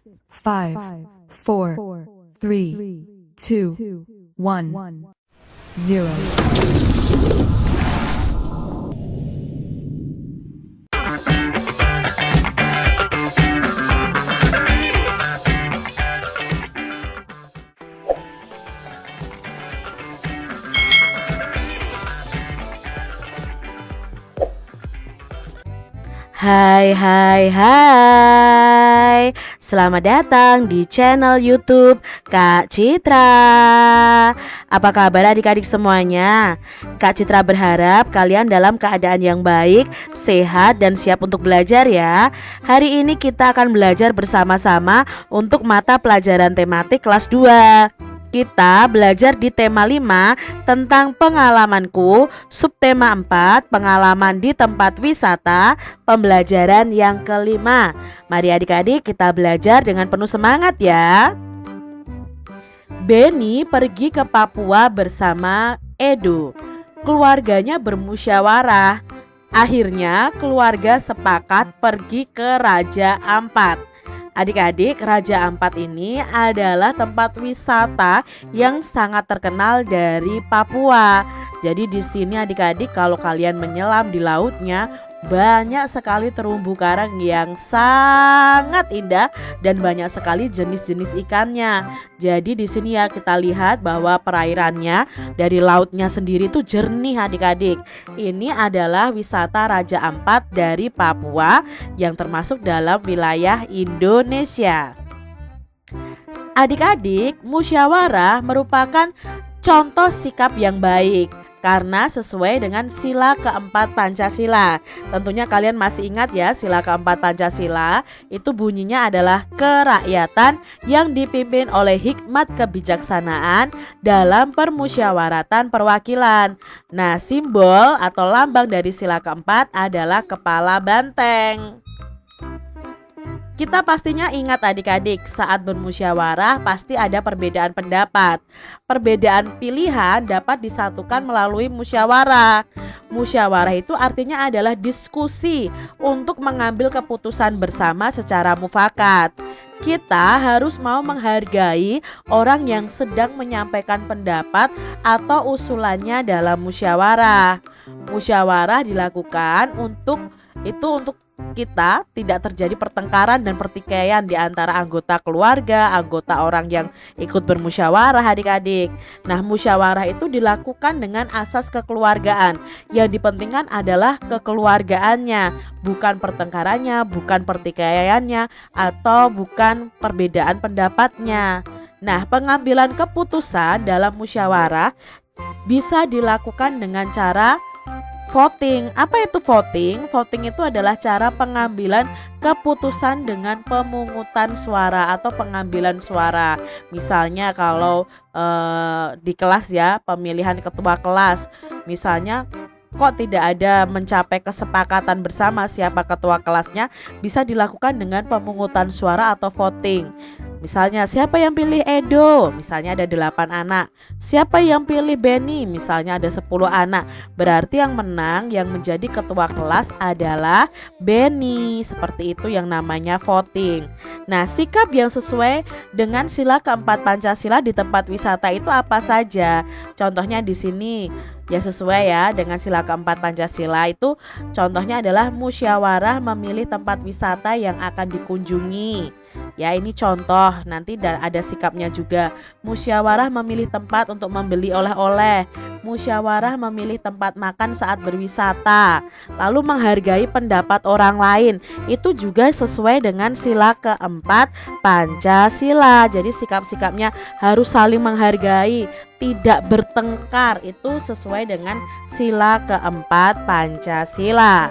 5, 4, 3, 2, 1, 0. Hai. Selamat datang di channel YouTube Kak Citra. Apa kabar adik-adik semuanya? Kak Citra berharap kalian dalam keadaan yang baik, sehat, dan siap untuk belajar ya. Hari ini kita akan belajar bersama-sama untuk mata pelajaran tematik kelas 2. Kita belajar di tema 5 tentang pengalamanku, subtema 4 pengalaman di tempat wisata, pembelajaran yang kelima. Mari adik-adik kita belajar dengan penuh semangat ya. Benny pergi ke Papua bersama Edo. Keluarganya bermusyawarah. Akhirnya keluarga sepakat pergi ke Raja Ampat. Adik-adik, Raja Ampat ini adalah tempat wisata yang sangat terkenal dari Papua. Jadi di sini adik-adik kalau kalian menyelam di lautnya, banyak sekali terumbu karang yang sangat indah dan banyak sekali jenis-jenis ikannya. Jadi di sini ya kita lihat bahwa perairannya dari lautnya sendiri tuh jernih adik-adik. Ini adalah wisata Raja Ampat dari Papua yang termasuk dalam wilayah Indonesia. Adik-adik, musyawarah merupakan contoh sikap yang baik karena sesuai dengan sila keempat Pancasila. Tentunya kalian masih ingat ya, sila keempat Pancasila itu bunyinya adalah kerakyatan yang dipimpin oleh hikmat kebijaksanaan dalam permusyawaratan perwakilan. Nah, simbol atau lambang dari sila keempat adalah kepala banteng. Kita pastinya ingat adik-adik, saat bermusyawarah pasti ada perbedaan pendapat. Perbedaan pilihan dapat disatukan melalui musyawarah. Musyawarah itu artinya adalah diskusi untuk mengambil keputusan bersama secara mufakat. Kita harus mau menghargai orang yang sedang menyampaikan pendapat atau usulannya dalam musyawarah. Musyawarah dilakukan untuk kita tidak terjadi pertengkaran dan pertikaian di antara anggota keluarga, anggota orang yang ikut bermusyawarah adik-adik. Nah, musyawarah itu dilakukan dengan asas kekeluargaan. Yang dipentingkan adalah kekeluargaannya, bukan pertengkarannya, bukan pertikaiannya, atau bukan perbedaan pendapatnya. Nah, pengambilan keputusan dalam musyawarah bisa dilakukan dengan cara voting. Apa itu voting? Voting itu adalah cara pengambilan keputusan dengan pemungutan suara atau pengambilan suara. Misalnya kalau di kelas ya, pemilihan ketua kelas. Misalnya kok tidak ada mencapai kesepakatan bersama siapa ketua kelasnya, bisa dilakukan dengan pemungutan suara atau voting. Misalnya siapa yang pilih Edo? Misalnya ada 8 anak. Siapa yang pilih Benny? Misalnya ada 10 anak. Berarti yang menang, yang menjadi ketua kelas adalah Benny. Seperti itu yang namanya voting. Nah, sikap yang sesuai dengan sila keempat Pancasila di tempat wisata itu apa saja? Contohnya di sini ya sesuai ya dengan sila keempat Pancasila itu, contohnya adalah musyawarah memilih tempat wisata yang akan dikunjungi. Ya, ini contoh, nanti ada sikapnya juga. Musyawarah memilih tempat untuk membeli oleh-oleh. Musyawarah memilih tempat makan saat berwisata. Lalu menghargai pendapat orang lain. Itu juga sesuai dengan sila keempat Pancasila. Jadi sikap-sikapnya harus saling menghargai, tidak bertengkar. Itu sesuai dengan sila keempat Pancasila.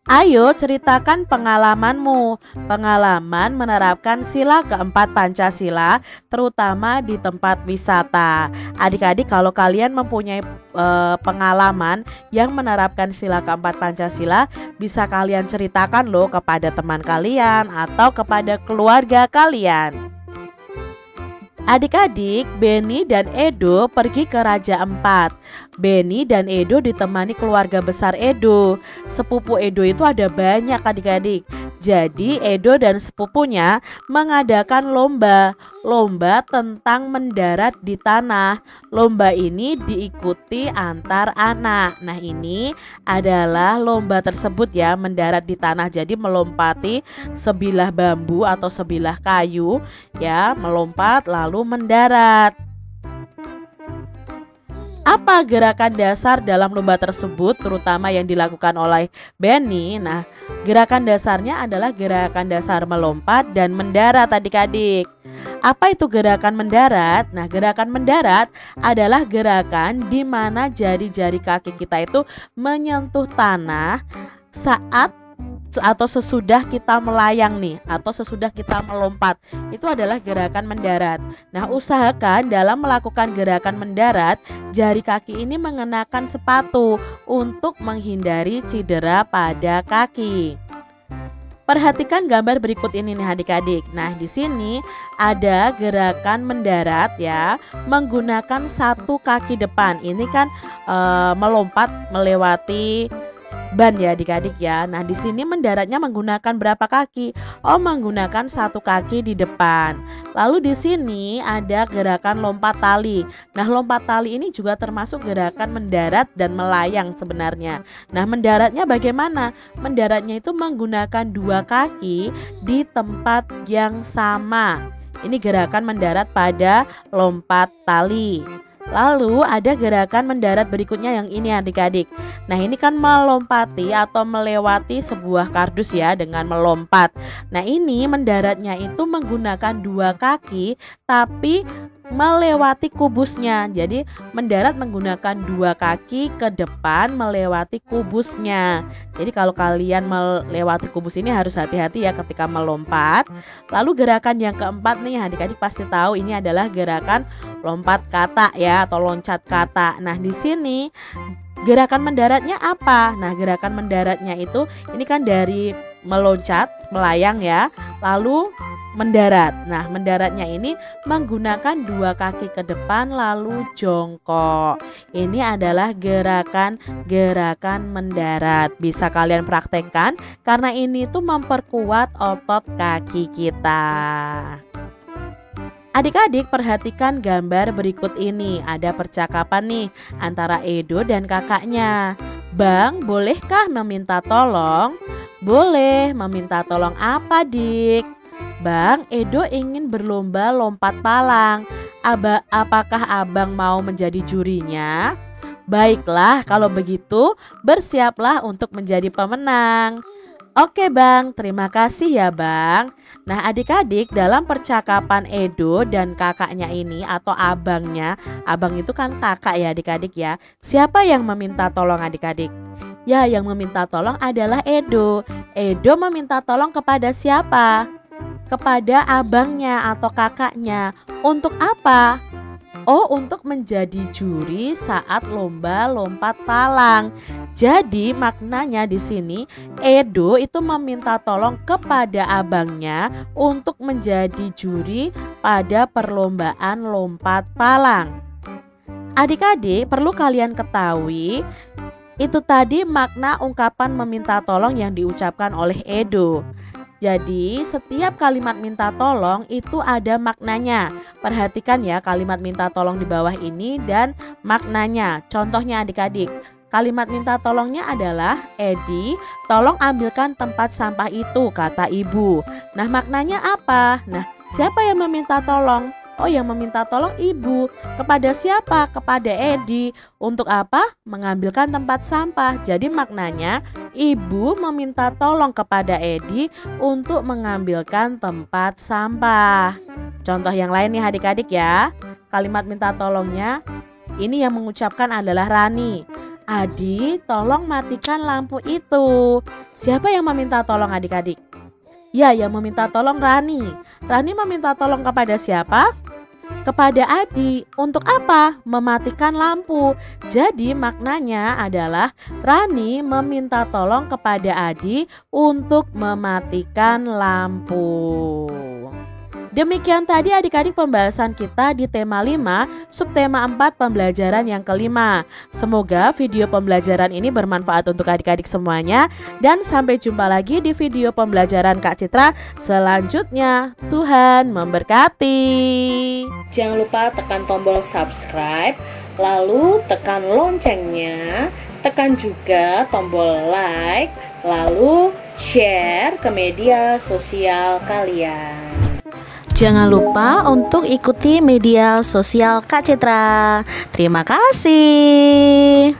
Ayo ceritakan pengalamanmu. Pengalaman menerapkan sila keempat Pancasila terutama di tempat wisata. Adik-adik, kalau kalian mempunyai pengalaman yang menerapkan sila keempat Pancasila, bisa kalian ceritakan loh kepada teman kalian atau kepada keluarga kalian. Adik-adik, Benny dan Edo pergi ke Raja Ampat. Benny dan Edo ditemani keluarga besar Edo. Sepupu Edo itu ada banyak adik-adik. Jadi Edo dan sepupunya mengadakan lomba tentang mendarat di tanah. Lomba ini diikuti antar anak. Nah, ini adalah lomba tersebut ya, mendarat di tanah. Jadi melompati sebilah bambu atau sebilah kayu ya, melompat lalu mendarat. Apa gerakan dasar dalam lomba tersebut, terutama yang dilakukan oleh Benny? Nah, gerakan dasarnya adalah gerakan dasar melompat dan mendarat adik-adik. Apa itu gerakan mendarat? Nah, gerakan mendarat adalah gerakan di mana jari-jari kaki kita itu menyentuh tanah saat atau sesudah kita melayang nih, atau sesudah kita melompat. Itu adalah gerakan mendarat. Nah, usahakan dalam melakukan gerakan mendarat, jari kaki ini mengenakan sepatu untuk menghindari cedera pada kaki. Perhatikan gambar berikut ini nih adik-adik. Nah, di sini ada gerakan mendarat ya, menggunakan satu kaki depan. Ini kan melompat melewati ban ya adik-adik ya. Nah, di sini mendaratnya menggunakan berapa kaki? Oh, menggunakan satu kaki di depan. Lalu di sini ada gerakan lompat tali. Nah, lompat tali ini juga termasuk gerakan mendarat dan melayang sebenarnya. Nah, mendaratnya bagaimana? Mendaratnya itu menggunakan dua kaki di tempat yang sama. Ini gerakan mendarat pada lompat tali. Lalu ada gerakan mendarat berikutnya yang ini adik-adik. Nah, ini kan melompati atau melewati sebuah kardus ya dengan melompat. Nah, ini mendaratnya itu menggunakan dua kaki tapi melewati kubusnya. Jadi mendarat menggunakan dua kaki ke depan melewati kubusnya. Jadi kalau kalian melewati kubus ini harus hati-hati ya ketika melompat. Lalu gerakan yang keempat nih adik-adik pasti tahu, ini adalah gerakan lompat kata ya atau loncat kata. Nah, di sini gerakan mendaratnya apa? Nah, gerakan mendaratnya itu ini kan dari meloncat, melayang ya, lalu mendarat. Nah, mendaratnya ini menggunakan dua kaki ke depan lalu jongkok. Ini adalah gerakan mendarat. Bisa kalian praktekkan karena ini tuh memperkuat otot kaki kita. Adik-adik perhatikan gambar berikut ini. Ada percakapan nih antara Edo dan kakaknya. Bang, bolehkah meminta tolong? Boleh, meminta tolong apa, Dik? Bang, Edo ingin berlomba lompat palang. Apakah abang mau menjadi jurinya? Baiklah, kalau begitu bersiaplah untuk menjadi pemenang. Oke bang, terima kasih ya bang. Nah adik-adik, dalam percakapan Edo dan kakaknya ini atau abangnya, abang itu kan kakak ya adik-adik ya. Siapa yang meminta tolong adik-adik? Ya, yang meminta tolong adalah Edo. Edo meminta tolong kepada siapa? Kepada abangnya atau kakaknya. Untuk apa? Oh, untuk menjadi juri saat lomba lompat palang. Jadi maknanya di sini Edo itu meminta tolong kepada abangnya untuk menjadi juri pada perlombaan lompat palang. Adik-adik, perlu kalian ketahui, itu tadi makna ungkapan meminta tolong yang diucapkan oleh Edo. Jadi setiap kalimat minta tolong itu ada maknanya. Perhatikan ya kalimat minta tolong di bawah ini dan maknanya. Contohnya adik-adik, kalimat minta tolongnya adalah Edi, tolong ambilkan tempat sampah itu, kata ibu. Nah maknanya apa? Nah siapa yang meminta tolong? Oh, yang meminta tolong ibu. Kepada siapa? Kepada Edi. Untuk apa? Mengambilkan tempat sampah. Jadi maknanya ibu meminta tolong kepada Edi untuk mengambilkan tempat sampah. Contoh yang lain nih adik-adik ya. Kalimat minta tolongnya ini yang mengucapkan adalah Rani. Adi, tolong matikan lampu itu. Siapa yang meminta tolong adik-adik? Ya, yang meminta tolong Rani. Rani meminta tolong kepada siapa? Kepada Adi. Untuk apa? Mematikan lampu. Jadi maknanya adalah Rani meminta tolong kepada Adi untuk mematikan lampu. Demikian tadi adik-adik pembahasan kita di tema 5, subtema 4 pembelajaran yang kelima. Semoga video pembelajaran ini bermanfaat untuk adik-adik semuanya. Dan sampai jumpa lagi di video pembelajaran Kak Citra selanjutnya. Tuhan memberkati. Jangan lupa tekan tombol subscribe, lalu tekan loncengnya, tekan juga tombol like, lalu share ke media sosial kalian. Jangan lupa untuk ikuti media sosial Kak Citra. Terima kasih.